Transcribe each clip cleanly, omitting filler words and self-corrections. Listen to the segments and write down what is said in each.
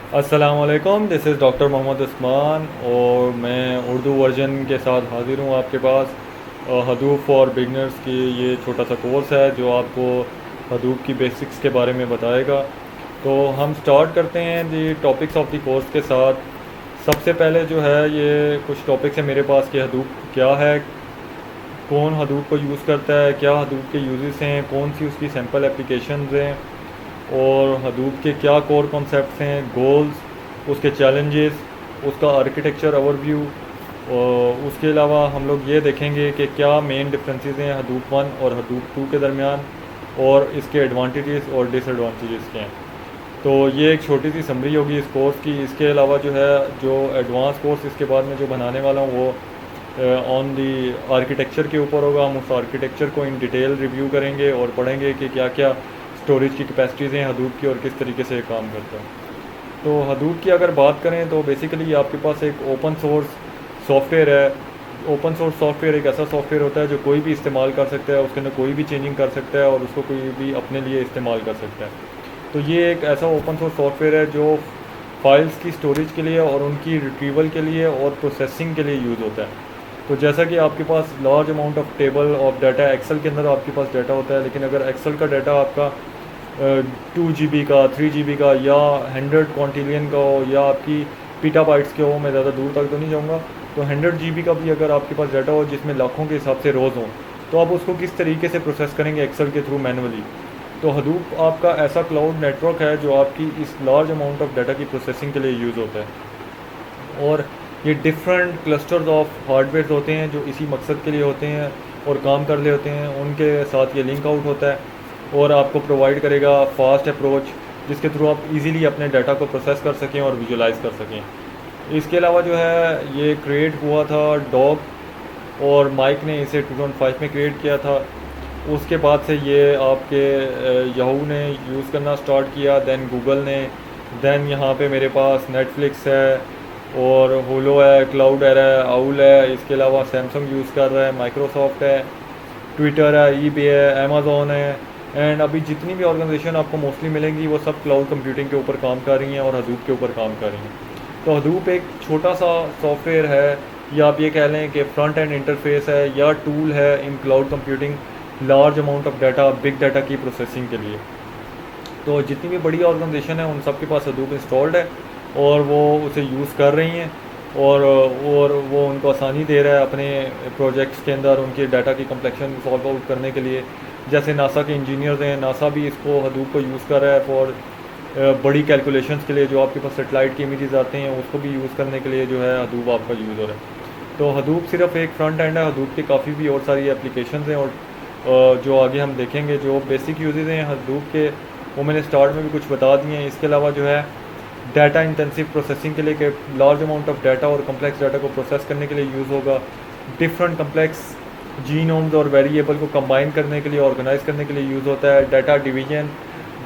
अस्सलामुअलैकुम, this is doctor Mohammad Usman और मैं उर्दू वर्जन के साथ हाज़िर हूँ आपके पास। हदूप फॉर बिगनर्स की ये छोटा सा कोर्स है जो आपको हदूप की बेसिक्स के बारे में बताएगा। तो हम स्टार्ट करते हैं दी टॉपिक्स ऑफ द कोर्स के साथ। सबसे पहले जो है ये कुछ टॉपिक्स है मेरे पास कि हदूप क्या है, कौन हदूप को यूज़ करता है, क्या हदूप के यूजेस हैं, कौन सी उसकी सैम्पल एप्लीकेशंस हैं और हदूप के क्या कोर कॉन्सेप्ट्स हैं, गोल्स, उसके चैलेंजेस, उसका आर्किटेक्चर ओवरव्यू। और उसके अलावा हम लोग ये देखेंगे कि क्या मेन डिफरेंसेस हैं हदूप 1 और हदूप 2 के दरमियान और इसके एडवांटेजेस और डिसएडवांटेजेस क्या हैं। तो ये एक छोटी सी समरी होगी इस कोर्स की। इसके अलावा जो है जो एडवांस कोर्स इसके बाद में जो बनाने वाला हूँ वो ऑन दी आर्किटेक्चर के ऊपर होगा। हम उस आर्किटेक्चर को इन डिटेल रिव्यू करेंगे और पढ़ेंगे कि क्या क्या स्टोरेज की कैपेसिटीज़ हैं हदूप की और किस तरीके से ये काम करता है। तो हदूप की अगर बात करें तो बेसिकली आपके पास एक ओपन सोर्स सॉफ्टवेयर है। ओपन सोर्स सॉफ्टवेयर एक ऐसा सॉफ्टवेयर होता है जो कोई भी इस्तेमाल कर सकता है, उसके अंदर कोई भी चेंजिंग कर सकता है और उसको कोई भी अपने लिए इस्तेमाल कर सकता है। तो ये एक ऐसा ओपन सोर्स सॉफ्टवेयर है जो फाइल्स की स्टोरेज के लिए और उनकी रिट्रीवल के लिए और प्रोसेसिंग के लिए यूज़ होता है। तो जैसा कि आपके पास large amount of table of data Excel के अंदर आपके पास डाटा होता है, लेकिन अगर एक्सेल का डाटा आपका 2 GB का, 3 GB का या 100 क्वांटिलियन का हो या आपकी पीटाबाइट्स के हो, मैं ज़्यादा दूर तक तो नहीं जाऊँगा, तो 100 GB का भी अगर आपके पास डाटा हो जिसमें लाखों के हिसाब से रोज़ हों, तो आप उसको किस तरीके से प्रोसेस करेंगे एक्सेल के थ्रू मैनुअली। तो हदूप आपका ऐसा क्लाउड नेटवर्क है जो आपकी इस लार्ज अमाउंट ऑफ डाटा की प्रोसेसिंग के लिए यूज़ होता है। और ये डिफरेंट क्लस्टर्स ऑफ हार्डवेयर होते हैं जो इसी मकसद के लिए होते हैं और काम कर रहे होते हैं, उनके साथ ये लिंक आउट होता है और आपको प्रोवाइड करेगा फास्ट अप्रोच जिसके थ्रू आप इजीली अपने डाटा को प्रोसेस कर सकें और विजुलाइज कर सकें। इसके अलावा जो है ये क्रिएट हुआ था डॉग और माइक ने इसे 2005 में क्रिएट किया था। उसके बाद से ये आपके याहू ने यूज़ करना स्टार्ट किया, देन गूगल ने, देन यहाँ पे मेरे पास नेटफ्लिक्स है और होलो है, क्लाउड है, आउल है। इसके अलावा सैमसंग यूज़ कर रहा है, माइक्रोसॉफ्ट है, ट्विटर है, ईबे है, अमेज़ॉन है। एंड अभी जितनी भी ऑर्गेनाइजेशन आपको मोस्टली मिलेंगी वो सब क्लाउड कंप्यूटिंग के ऊपर काम कर रही हैं और हदूप के ऊपर काम कर रही हैं। तो हदूप एक छोटा सा सॉफ्टवेयर है या आप ये कह लें कि फ्रंट एंड इंटरफेस है या टूल है in cloud computing large amount of data, big data की प्रोसेसिंग के लिए। तो जितनी भी बड़ी ऑर्गेनाइजेशन है उन सब के पास हदूप इंस्टॉल्ड है और वो उसे यूज़ कर रही हैं और वो उनको आसानी दे रहा है अपने प्रोजेक्ट्स के अंदर उनके डाटा की कम्प्लेक्शन सॉल्व आउट करने के लिए। जैसे नासा के इंजीनियर्स हैं, नासा भी इसको हदूप को यूज़ कर रहा है फॉर बड़ी कैलकुलेशंस के लिए। जो आपके पास सेटेलाइट की इमेजेस आते हैं उसको भी यूज़ करने के लिए जो है हदूप आपका यूज़ हो रहा है। तो हदूप सिर्फ एक फ्रंट एंड है, हदूप के काफ़ी भी और सारी एप्लीकेशंस हैं और जो आगे हम देखेंगे जो बेसिक यूजेस हैं हदूप के वो मैंने स्टार्ट में भी कुछ बता दिए हैं। इसके अलावा जो है डाटा इंटेंसिव प्रोसेसिंग के लिए कि लार्ज अमाउंट ऑफ डाटा और कम्प्लेक्स डाटा को प्रोसेस करने के लिए यूज़ होगा। डिफरेंट कम्प्लेक्स जीनोम्स और वेरिएबल को कंबाइन करने के लिए, ऑर्गेनाइज करने के लिए यूज़ होता है। Data division,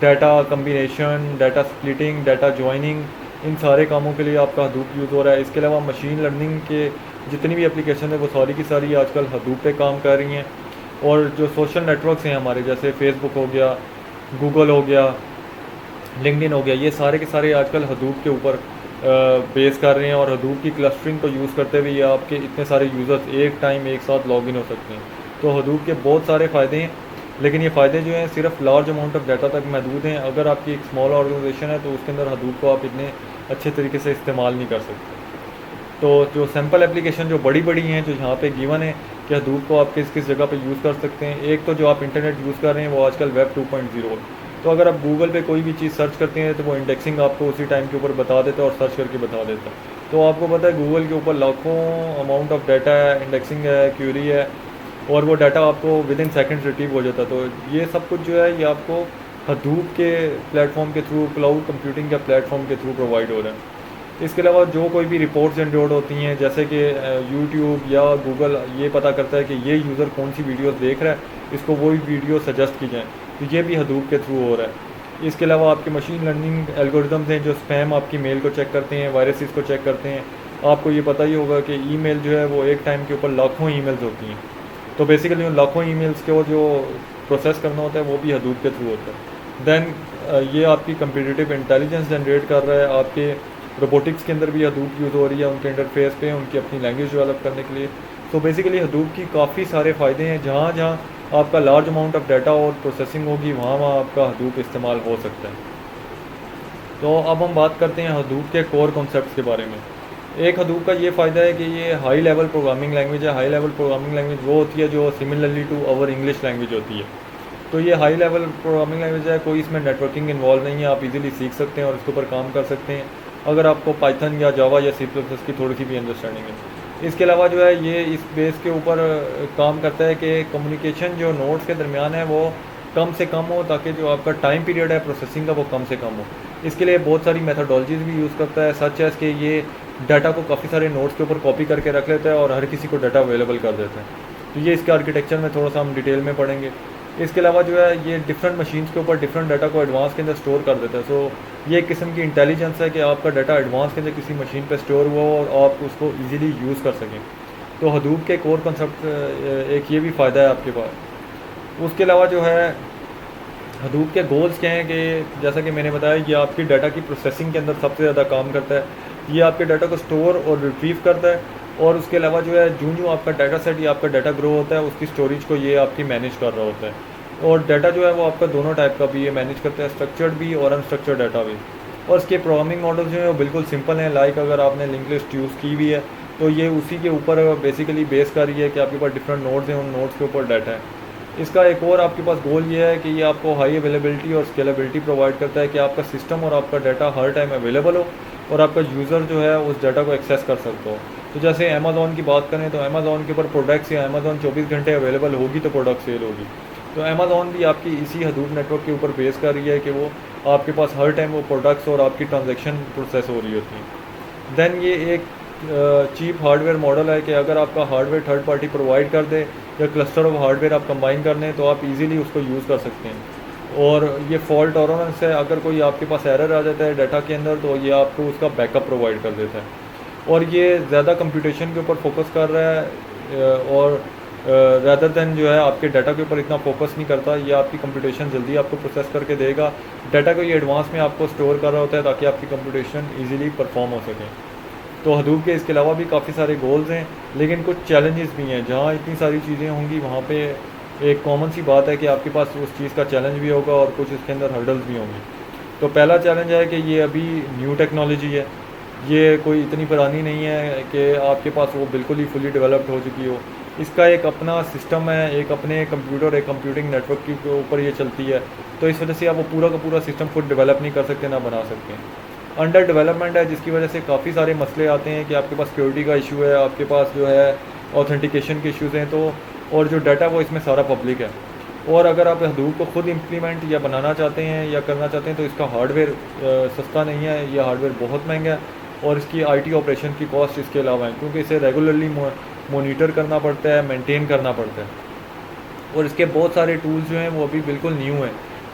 data combination, data splitting, data joining, इन सारे कामों के लिए आपका हदूप यूज़ हो रहा है। इसके अलावा मशीन लर्निंग के जितनी भी एप्लीकेशन है वो सारी की सारी आजकल हदूप पे काम कर रही हैं। और जो सोशल नेटवर्क्स हैं हमारे, जैसे फेसबुक हो गया, गूगल हो गया, लिंक्डइन हो गया, ये सारे के सारे आजकल हदूप के ऊपर बेस कर रहे हैं और हदूप की क्लस्टरिंग को यूज़ करते हुए ये आपके इतने सारे यूज़र्स एक टाइम एक साथ लॉगिन हो सकते हैं। तो हदूप के बहुत सारे फ़ायदे हैं, लेकिन ये फ़ायदे जो हैं सिर्फ लार्ज अमाउंट ऑफ डाटा तक महदूद हैं। अगर आपकी एक स्मॉल ऑर्गेनाइजेशन है तो उसके अंदर हदूप को आप इतने अच्छे तरीके से इस्तेमाल नहीं कर सकते। तो जो सैम्पल एप्लीकेशन जो बड़ी बड़ी हैं जो यहाँ पे गिवन है कि हदूप को आप किस किस जगह पे यूज़ कर सकते हैं, एक तो जो आप इंटरनेट यूज़ कर रहे हैं वो आजकल वेब 2.0। तो अगर आप गूगल पे कोई भी चीज़ सर्च करते हैं तो वो इंडेक्सिंग आपको उसी टाइम के ऊपर बता देता है और सर्च करके बता देता है। तो आपको पता है गूगल के ऊपर लाखों अमाउंट ऑफ डाटा है, इंडेक्सिंग है, क्यूरी है और वो डाटा आपको विद इन सेकेंड्स रिट्रीव हो जाता है। तो ये सब कुछ जो है ये आपको हदूप के प्लेटफॉर्म के थ्रू, क्लाउड कंप्यूटिंग के प्लेटफॉर्म के थ्रू प्रोवाइड हो रहा है। इसके अलावा जो कोई भी रिपोर्ट्स जनरेट होती हैं जैसे कि यूट्यूब या गूगल ये पता करता है कि ये यूज़र कौन सी वीडियोस देख रहा है, इसको वही वीडियो सजेस्ट की जाए, तो ये भी हदूप के थ्रू हो रहा है। इसके अलावा आपके मशीन लर्निंग एल्गोरिदम्स हैं जो स्पैम आपकी मेल को चेक करते हैं, वायरसेस को चेक करते हैं। आपको ये पता ही होगा कि ईमेल जो है वो एक टाइम के ऊपर लाखों ईमेल्स होती हैं, तो बेसिकली उन लाखों ईमेल्स को जो प्रोसेस करना होता है वो भी हदूप के थ्रू होता है। देन ये आपकी कंपटीटिव इंटेलिजेंस जनरेट कर रहा है। आपके रोबोटिक्स के अंदर भी हदूप यूज़ हो रही है उनके इंटरफेस पे, उनकी अपनी लैंग्वेज डेवलप करने के लिए। तो बेसिकली हदूप की काफ़ी सारे फ़ायदे हैं। जहाँ जहाँ आपका लार्ज अमाउंट ऑफ डाटा और प्रोसेसिंग होगी वहाँ वहाँ आपका हदूप इस्तेमाल हो सकता है। तो अब हम बात करते हैं हदूप के कोर कॉन्सेप्ट्स के बारे में। एक हदूप का ये फ़ायदा है कि ये हाई लेवल प्रोग्रामिंग लैंग्वेज है। हाई लेवल प्रोग्रामिंग लैंग्वेज वो होती है जो similarly to our English language होती है। तो ये हाई लेवल प्रोग्रामिंग लैंग्वेज है, कोई इसमें नेटवर्किंग इन्वॉल्व नहीं है, आप इजीली सीख सकते हैं और इसके ऊपर काम कर सकते हैं अगर आपको पाइथन या जावा या सी प्लस प्लस की थोड़ी सी भी अंडरस्टैंडिंग है। इसके अलावा जो है ये इस बेस के ऊपर काम करता है कि कम्युनिकेशन जो नोड्स के दरमियान है वो कम से कम हो, ताकि जो आपका टाइम पीरियड है प्रोसेसिंग का वो कम से कम हो। इसके लिए बहुत सारी मेथडोलॉजीज़ भी यूज़ करता है, सच एज़ कि ये डाटा को काफ़ी सारे नोड्स के ऊपर कॉपी करके रख लेता है और हर किसी को डाटा अवेलेबल कर देता है। तो ये इसके आर्किटेक्चर में थोड़ा सा हम डिटेल में पढ़ेंगे। इसके अलावा जो है ये डिफरेंट मशीन्स के ऊपर डिफरेंट डाटा को एडवांस के अंदर स्टोर कर देता है। सो ये एक किस्म की इंटेलिजेंस है कि आपका डाटा एडवांस के अंदर किसी मशीन पर स्टोर हुआ हो और आप उसको ईजिली यूज़ कर सकें। तो हदूप के कोर कंसेप्ट एक ये भी फ़ायदा है आपके पास। उसके अलावा जो है हदूप के गोल्स क्या हैं कि जैसा कि मैंने बताया ये आपकी डाटा की प्रोसेसिंग के अंदर सबसे ज़्यादा काम करता है। ये आपके डाटा को स्टोर और रिट्रीव करता है और उसके अलावा जो है जो आपका डाटा सेट या आपका डाटा ग्रो होता है उसकी स्टोरेज को ये आपकी मैनेज कर रहा होता है। और डाटा जो है वो आपका दोनों टाइप का भी ये मैनेज करता है, स्ट्रक्चर्ड भी और अनस्ट्रक्चर्ड डाटा भी। और इसके प्रोग्रामिंग मॉडल जो है वो बिल्कुल सिंपल हैं। लाइक अगर आपने लिंक लिस्ट यूज़ की हुई है तो ये उसी के ऊपर बेसिकली बेस कर रही है कि आपके पास डिफरेंट नोड्स हैं, उन नोड्स के ऊपर डाटा है। इसका एक और आपके पास गोल ये है कि ये आपको हाई अवेलेबिलिटी और स्केलेबिलिटी प्रोवाइड करता है कि आपका सिस्टम और आपका डाटा हर टाइम अवेलेबल हो और आपका यूज़र जो है उस डाटा को एक्सेस कर सकता हो। तो जैसे अमेज़ॉन की बात करें तो अमेज़ॉन के ऊपर प्रोडक्ट्स या अमेज़ॉन 24 घंटे अवेलेबल होगी तो प्रोडक्ट सेल होगी। तो अमेज़ॉन भी आपकी इसी हदूप नेटवर्क के ऊपर बेस कर रही है कि वो आपके पास हर टाइम वो प्रोडक्ट्स और आपकी ट्रांजैक्शन प्रोसेस हो रही होती हैं। देन ये एक चीप हार्डवेयर मॉडल है कि अगर आपका हार्डवेयर थर्ड पार्टी प्रोवाइड कर दे या क्लस्टर ऑफ हार्डवेयर आप कंबाइन कर लें तो आप इजीली उसको यूज़ कर सकते हैं। और ये फॉल्ट टॉलरेंस है, अगर कोई आपके पास एरर आ जाता है डाटा के अंदर तो ये आपको उसका बैकअप प्रोवाइड कर देता है। और ये ज़्यादा कंप्यूटेशन के ऊपर फोकस कर रहा है और रैदर दैन जो है आपके डाटा के ऊपर इतना फोकस नहीं करता। ये आपकी कंप्यूटेशन जल्दी आपको प्रोसेस करके देगा। डाटा को ये एडवांस में आपको स्टोर कर रहा होता है ताकि आपकी कंप्यूटेशन ईजिली परफॉर्म हो सके। तो हदूप के इसके अलावा भी काफ़ी सारे गोल्स हैं, लेकिन कुछ चैलेंजेस भी हैं। जहाँ इतनी सारी चीज़ें होंगी वहाँ पे एक कॉमन सी बात है कि आपके पास उस चीज़ का चैलेंज भी होगा और कुछ इसके अंदर हर्डल्स भी होंगी। तो पहला चैलेंज है कि ये अभी न्यू टेक्नोलॉजी है, ये कोई इतनी पुरानी नहीं है कि आपके पास वो बिल्कुल ही फुली डेवलप्ड हो चुकी हो। इसका एक अपना सिस्टम है, एक अपने कंप्यूटर एक कंप्यूटिंग नेटवर्क के ऊपर ये चलती है। तो इस वजह से आप वो पूरा का पूरा सिस्टम खुद डेवलप नहीं कर सकते, ना बना सकते। अंडर डेवलपमेंट है जिसकी वजह से काफ़ी सारे मसले आते हैं कि आपके पास सिक्योरिटी का इशू है, आपके पास जो है ऑथेंटिकेशन के इश्यूज़ हैं। तो और जो डाटा वो इसमें सारा पब्लिक है। और अगर आप हदूप को खुद इम्प्लीमेंट या बनाना चाहते हैं या करना चाहते हैं तो इसका हार्डवेयर सस्ता नहीं है, यह हार्डवेयर बहुत महंगा है और इसकी आईटी ऑपरेशन की कॉस्ट इसके अलावा है, क्योंकि इसे रेगुलरली मोनीटर करना पड़ता है, मेंटेन करना पड़ता है। और इसके बहुत सारे टूल्स जो हैं वो अभी बिल्कुल न्यू हैं,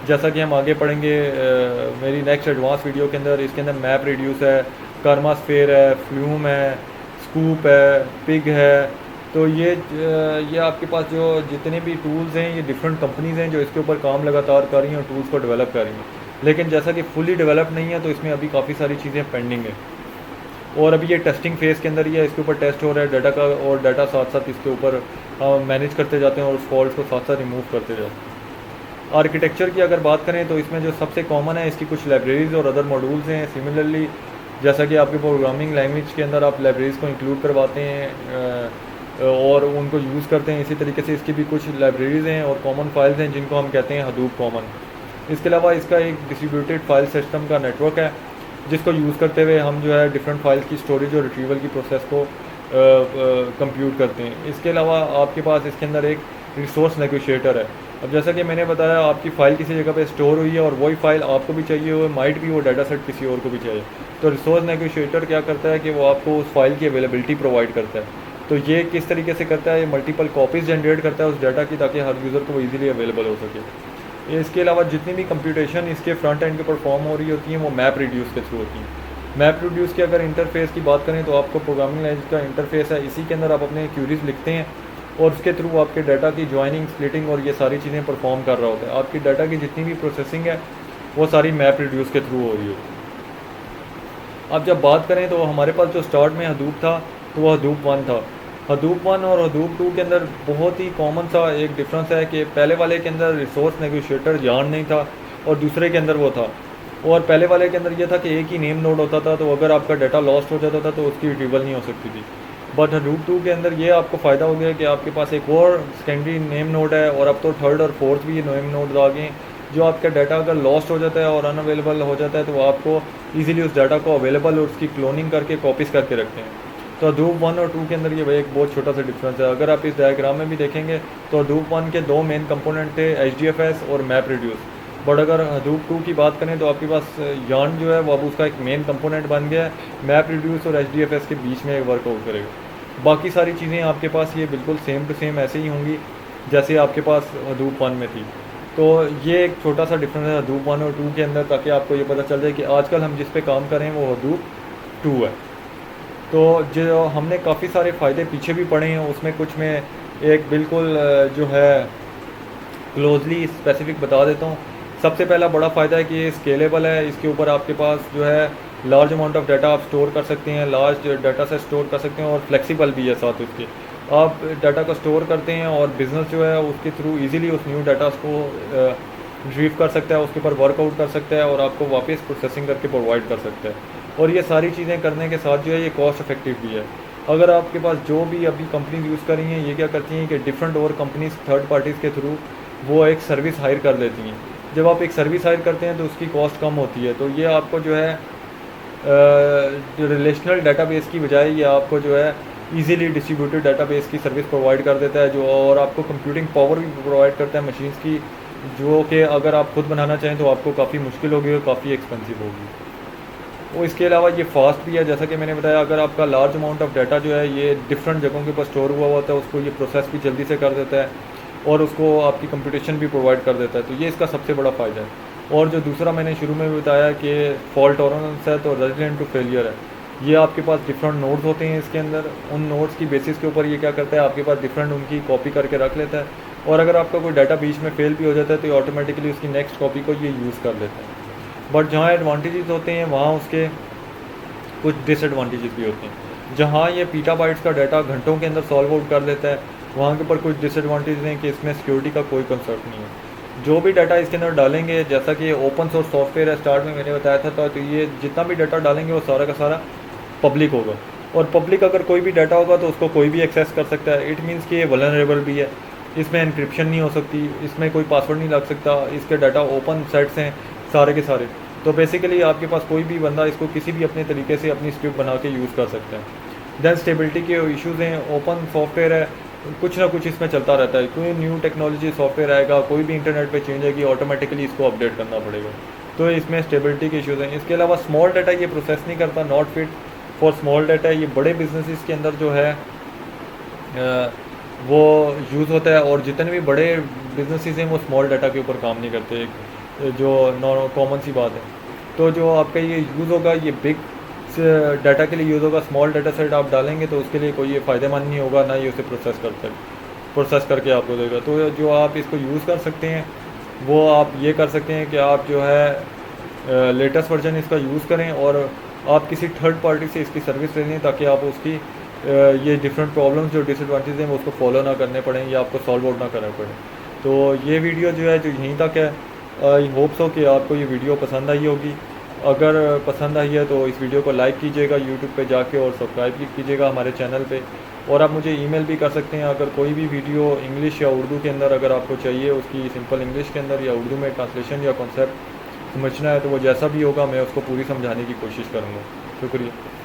जैसा कि हम आगे पढ़ेंगे मेरी नेक्स्ट एडवांस वीडियो के अंदर। इसके अंदर मैप रिड्यूस है, कर्मास्फेयर है, फ्लूम है, स्कूप है, पिग है। तो ये आपके पास जो जितने भी टूल्स हैं ये डिफरेंट कंपनीज़ हैं जो इसके ऊपर काम लगातार कर रही हैं और टूल्स को डेवलप कर रही हैं। लेकिन जैसा कि फुली डेवलप नहीं है तो इसमें अभी काफ़ी सारी चीज़ें पेंडिंग है और अभी ये टेस्टिंग फेज़ के अंदर ही है। इसके ऊपर टेस्ट हो रहा है डाटा का और डाटा साथ साथ इसके ऊपर मैनेज करते जाते हैं और उस फॉल्ट को साथ साथ रिमूव करते जाते हैं। आर्किटेक्चर की अगर बात करें तो इसमें जो सबसे कॉमन है इसकी कुछ लाइब्रेरीज़ और अदर मॉड्यूल्स हैं। सिमिलरली जैसा कि आपके प्रोग्रामिंग लैंग्वेज के अंदर आप लाइब्रेरीज़ को इंक्लूड करवाते हैं और उनको यूज़ करते हैं, इसी तरीके से इसकी भी कुछ लाइब्रेरीज़ हैं और कॉमन फाइल्स हैं जिनको हम कहते हैं हदूप कॉमन। इसके अलावा इसका एक डिस्ट्रीब्यूटेड फाइल सिस्टम का नेटवर्क है जिसको यूज़ करते हुए हम जो है डिफरेंट फाइल्स की स्टोरेज और रिट्रीवल की प्रोसेस को कंप्यूट करते हैं। इसके अलावा आपके पास इसके अंदर एक रिसोर्स नेगोशिएटर है। अब जैसा कि मैंने बताया आपकी फ़ाइल किसी जगह पे स्टोर हुई है और वही फ़ाइल आपको भी चाहिए हो, माइट भी वो डाटा सेट किसी और को भी चाहिए। तो रिसोर्स नेगोशिएटर क्या करता है कि वो आपको उस फाइल की अवेलेबिलिटी प्रोवाइड करता है। तो ये किस तरीके से करता है, ये मल्टीपल कॉपीज़ जनरेट करता है उस डाटा की ताकि हर यूज़र को वो ईजिली अवेलेबल हो सके। इसके अलावा जितनी भी कंप्यूटेशन इसके फ्रंट एंड के परफॉर्म हो रही होती हैं वो मैप रिड्यूस के थ्रू होती हैं। मैप रिड्यूस की अगर इंटरफेस की बात करें तो आपको प्रोग्रामिंग लैंग्वेज का इंटरफेस है, इसी के अंदर आप अपने क्यूरीज लिखते हैं और उसके थ्रू आपके डाटा की ज्वाइनिंग, स्प्लिटिंग और ये सारी चीज़ें परफॉर्म कर रहा होता है। आपकी डाटा की जितनी भी प्रोसेसिंग है वो सारी मैप रिड्यूस के थ्रू हो रही होती है। अब जब बात करें तो हमारे पास जो स्टार्ट में हदूप था तो वो हदूप 1 था। हदूप 1 और हदूप 2 के अंदर बहुत ही कॉमन सा एक डिफरेंस है कि पहले वाले के अंदर रिसोर्स नेगोशिएटर यार्न नहीं था और दूसरे के अंदर वो था। और पहले वाले के अंदर ये था कि एक ही नेम नोड होता था, तो अगर आपका डाटा लॉस्ट हो जाता था तो उसकी रिट्रीवल नहीं हो सकती थी। बट हडूप 2 के अंदर ये आपको फ़ायदा हो गया कि आपके पास एक और सेकेंडरी नेम नोड है, और अब तो थर्ड और फोर्थ भी नेम नोड आ गए हैं, जो आपका डाटा अगर लॉस्ट हो जाता है और अनअवेलेबल हो जाता है तो आपको इजीली उस डाटा को अवेलेबल और उसकी क्लोनिंग करके कॉपीज़ करके रखते हैं। तो हडूप 1 और 2 के अंदर ये एक बहुत छोटा सा डिफरेंस है। अगर आप इस डायग्राम में भी देखेंगे तो हडूप 1 के दो मेन कंपोनेंट थे, HDFS और मैप रिड्यूस। बट अगर हडूप 2 की बात करें तो आपके पास यार्न जो है वो अब उसका एक मेन कंपोनेंट बन गया है, मैप रिड्यूस और HDFS के बीच में वर्कआउट करेगा। बाकी सारी चीज़ें आपके पास ये बिल्कुल सेम टू सेम ऐसे ही होंगी जैसे आपके पास हडूप 1 में थी। तो ये एक छोटा सा डिफरेंस है हडूप 1 और 2 के अंदर, ताकि आपको ये पता चल जाए कि आजकल हम जिस पे काम कर रहे हैं वो हडूप 2 है। तो जो हमने काफ़ी सारे फ़ायदे पीछे भी पढ़े हैं, उसमें कुछ में एक बिल्कुल जो है क्लोजली स्पेसिफिक बता देता हूँ। सबसे पहला बड़ा फ़ायदा है कि ये स्केलेबल है, इसके ऊपर आपके पास जो है लार्ज अमाउंट ऑफ डाटा आप स्टोर कर सकते हैं, लार्ज डाटा से स्टोर कर सकते हैं, और फ्लेक्सिबल भी है साथ उसके। आप डाटा को स्टोर करते हैं और बिज़नेस जो है उसके थ्रू इजीली उस न्यू डाटा को रिट्रीव कर सकता है, उसके ऊपर वर्कआउट कर सकता है और आपको वापस प्रोसेसिंग करके प्रोवाइड कर सकता है। और ये सारी चीज़ें करने के साथ जो है ये कॉस्ट इफेक्टिव भी है। अगर आपके पास जो भी अभी कंपनीज यूज़ कर रही हैं, ये क्या करती हैं कि डिफरेंट और कंपनीज थर्ड पार्टीज़ के थ्रू वो एक सर्विस हायर कर लेती हैं। जब आप एक सर्विस हायर करते हैं तो उसकी कॉस्ट कम होती है, तो ये आपको जो है जो रिलेशनल डाटाबेस की बजाय ये आपको जो है इजीली डिस्ट्रीब्यूटेड डाटाबेस की सर्विस प्रोवाइड कर देता है, जो और आपको कंप्यूटिंग पावर भी प्रोवाइड करता है मशीन्स की, जो कि अगर आप खुद बनाना चाहें तो आपको काफ़ी मुश्किल होगी और काफ़ी एक्सपेंसिव होगी। और इसके अलावा ये फास्ट भी है, जैसा कि मैंने बताया, अगर आपका लार्ज अमाउंट ऑफ डाटा जो है ये डिफरेंट जगहों के ऊपर स्टोर हुआ होता है, उसको ये प्रोसेस भी जल्दी से कर देता है और उसको आपकी कंप्यूटेशन भी प्रोवाइड कर देता है। तो ये इसका सबसे बड़ा फ़ायदा है। और जो दूसरा मैंने शुरू में भी बताया कि फॉल्ट टॉलरेंस है, तो रेजिडेंट टू फेलियर है। ये आपके पास डिफरेंट नोड्स होते हैं इसके अंदर, उन नोड्स की बेसिस के ऊपर ये क्या करता है, आपके पास डिफरेंट उनकी कॉपी करके रख लेता है, और अगर आपका कोई डाटा बीच में फेल भी हो जाता है तो ये ऑटोमेटिकली उसकी नेक्स्ट कॉपी को ये यूज़ कर लेता है। बट जहाँ एडवांटेजेस होते हैं वहाँ उसके कुछ डिसएडवांटेजेस भी होते हैं। जहाँ ये पीटाबाइट्स का डाटा घंटों के अंदर सॉल्व आउट कर लेता है, वहाँ के ऊपर कुछ डिसएडवांटेज हैं कि इसमें सिक्योरिटी का कोई कंसर्ट नहीं है। जो भी डाटा इसके अंदर डालेंगे, जैसा कि ओपन सोर्स सॉफ्टवेयर है, स्टार्ट में मैंने बताया था, तो ये जितना भी डाटा डालेंगे वो सारा का सारा पब्लिक होगा, और पब्लिक अगर कोई भी डाटा होगा तो उसको कोई भी एक्सेस कर सकता है। इट मीन्स कि ये वल्नरेबल भी है, इसमें इंक्रिप्शन नहीं हो सकती, इसमें कोई पासवर्ड नहीं लग सकता, इसके डाटा ओपन सेट्स हैं सारे के सारे। तो बेसिकली आपके पास कोई भी बंदा इसको किसी भी अपने तरीके से अपनी स्क्रिप्ट बना के यूज़ कर सकता है। देन स्टेबिलिटी के इश्यूज़ हैं, ओपन सॉफ्टवेयर है, कुछ ना कुछ इसमें चलता रहता है, कोई न्यू टेक्नोलॉजी सॉफ्टवेयर आएगा, कोई भी इंटरनेट पे चेंज आएगी, ऑटोमेटिकली इसको अपडेट करना पड़ेगा। तो इसमें स्टेबिलिटी के इश्यूज़ हैं। इसके अलावा स्मॉल डाटा ये प्रोसेस नहीं करता, not fit for small data. ये बड़े बिजनेसेस के अंदर जो है वो यूज़ होता है, और जितने भी बड़े बिजनेसेस हैं वो स्मॉल डाटा के ऊपर काम नहीं करते, जो नॉर्मल कॉमन सी बात है। तो जो आपका ये यूज़ होगा ये बिग डाटा के लिए यूज़ होगा, स्मॉल डाटा सेट आप डालेंगे तो उसके लिए कोई ये फ़ायदेमंद नहीं होगा, ना ही उसे प्रोसेस करके आपको देगा। तो जो आप इसको यूज़ कर सकते हैं वो आप ये कर सकते हैं कि आप जो है लेटेस्ट वर्जन इसका यूज़ करें, और आप किसी थर्ड पार्टी से इसकी सर्विस ले लें, ताकि आप उसकी ये डिफरेंट प्रॉब्लम्स जो डिसएडवांटेज हैं वो उसको फॉलो ना करने पड़ें या आपको सॉल्व आउट ना करना पड़े। तो ये वीडियो जो है जो यहीं तक है। आई होप सो कि आपको ये वीडियो पसंद आई होगी। अगर पसंद आई है तो इस वीडियो को लाइक कीजिएगा यूट्यूब पे जाके, और सब्सक्राइब भी कीजिएगा हमारे चैनल पे। और आप मुझे ईमेल भी कर सकते हैं, अगर कोई भी वीडियो इंग्लिश या उर्दू के अंदर अगर आपको चाहिए, उसकी सिंपल इंग्लिश के अंदर या उर्दू में ट्रांसलेशन या कॉन्सेप्ट समझना है, तो वो जैसा भी होगा मैं उसको पूरी समझाने की कोशिश करूँगा। शुक्रिया।